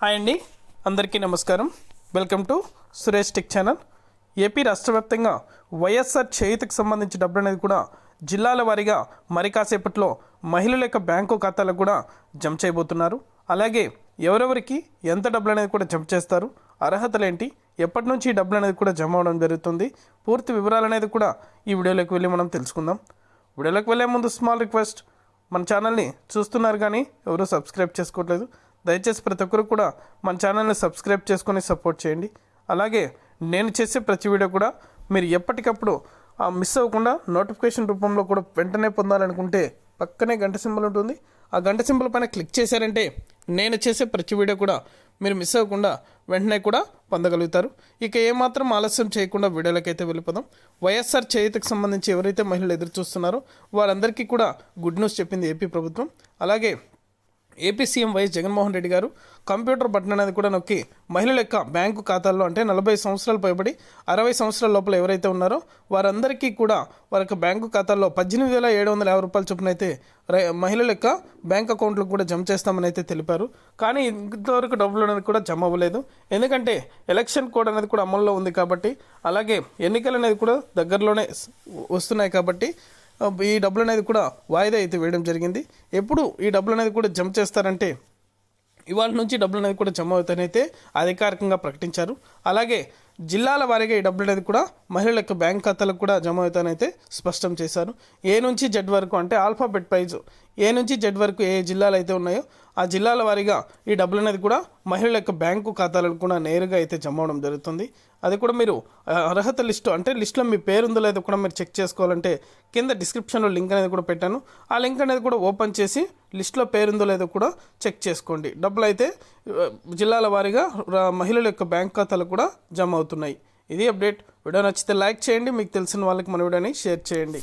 Hi అండి, అందరికీ నమస్కారం. Welcome to Suresh tech channel. AP రాష్ట్ర వ్యాప్తంగా వైఎస్ఆర్ చేయూతకు సంబంధించి డబ్బులు అనేది కూడా జిల్లాల వారీగా మరి కాసేపట్లో మహిళల యొక్క బ్యాంకు ఖాతాలకు కూడా జమ చేయబోతున్నారు. అలాగే ఎవరెవరికి ఎంత డబ్బులు అనేది కూడా జమ చేస్తారు, అర్హతలు ఏంటి, ఎప్పటి నుంచి ఈ డబ్బులు అనేది కూడా జమ అవడం జరుగుతుంది, పూర్తి వివరాలు అనేది కూడా ఈ వీడియోలోకి వెళ్ళి మనం తెలుసుకుందాం. వీడియోలోకి వెళ్ళే ముందు స్మాల్ రిక్వెస్ట్, మన ఛానల్ని చూస్తున్నారు కానీ ఎవరూ సబ్స్క్రైబ్ చేసుకోవట్లేదు. దయచేసి ప్రతి ఒక్కరు కూడా మన ఛానల్ని సబ్స్క్రైబ్ చేసుకొని సపోర్ట్ చేయండి. అలాగే నేను చేసే ప్రతి వీడియో కూడా మీరు ఎప్పటికప్పుడు మిస్ అవ్వకుండా నోటిఫికేషన్ రూపంలో కూడా వెంటనే పొందాలనుకుంటే పక్కనే గంట సింబల్ ఉంటుంది. ఆ గంట సింబల్ పైన క్లిక్ చేశారంటే నేను చేసే ప్రతి వీడియో కూడా మీరు మిస్ అవ్వకుండా వెంటనే కూడా పొందగలుగుతారు. ఇక ఏమాత్రం ఆలస్యం చేయకుండా వీడియోలకైతే వెళ్ళిపోదాం. వైఎస్ఆర్ చేయూతకు సంబంధించి ఎవరైతే మహిళలు ఎదురు చూస్తున్నారో వారందరికీ కూడా గుడ్ న్యూస్ చెప్పింది ఏపీ ప్రభుత్వం. అలాగే AP CM YS Jaganmohan Reddy గారు కంప్యూటర్ బటన్ అనేది కూడా నొక్కి మహిళల యొక్క బ్యాంకు ఖాతాల్లో అంటే 40 సంవత్సరాలు పైబడి 60 సంవత్సరాల లోపల ఎవరైతే ఉన్నారో వారందరికీ కూడా వారి యొక్క బ్యాంకు ఖాతాల్లో 18,750 రూపాయల చొప్పున అయితే మహిళల యొక్క బ్యాంక్ అకౌంట్లకు కూడా జమ చేస్తామని అయితే తెలిపారు. కానీ ఇంతవరకు డబ్బులు అనేది కూడా జమ అవ్వలేదు. ఎందుకంటే ఎలక్షన్ కోడ్ అనేది కూడా అమల్లో ఉంది కాబట్టి, అలాగే ఎన్నికలు అనేది కూడా దగ్గరలోనే వస్తున్నాయి కాబట్టి ఈ డబ్బులు అనేది కూడా వాయిదా అయితే వేయడం జరిగింది. ఎప్పుడు ఈ డబ్బులు అనేది కూడా జమ చేస్తారంటే ఇవాళ నుంచి డబ్బులు అనేది కూడా జమ అవుతానైతే అధికారికంగా ప్రకటించారు. అలాగే జిల్లాల వారీగా ఈ డబ్బులు అనేది కూడా మహిళల యొక్క బ్యాంక్ ఖాతాలకు కూడా జమ అవుతానైతే స్పష్టం చేశారు. ఏ నుంచి జెడ్ వరకు అంటే ఆల్ఫాబెట్ వైజ్ ఏ నుంచి జెడ్ వరకు ఏ జిల్లాలు అయితే ఉన్నాయో ఆ జిల్లాల వారీగా ఈ డబ్బులు అనేది కూడా మహిళల యొక్క బ్యాంకు ఖాతాలకు కూడా నేరుగా అయితే జమ అవడం జరుగుతుంది. అది కూడా మీరు అర్హత లిస్టు అంటే లిస్టులో మీ పేరు ఉందో లేదో కూడా మీరు చెక్ చేసుకోవాలంటే కింద డిస్క్రిప్షన్లో లింక్ అనేది కూడా పెట్టాను. ఆ లింక్ అనేది కూడా ఓపెన్ చేసి లిస్టులో పేరుందో లేదో కూడా చెక్ చేసుకోండి. డబ్బులు అయితే జిల్లాల వారీగా మహిళల యొక్క బ్యాంక్ ఖాతాలకు కూడా జమ అవుతున్నాయి. ఇది అప్డేట్. వీడియో నచ్చితే లైక్ చేయండి, మీకు తెలిసిన వాళ్ళకి మన వీడియోని షేర్ చేయండి.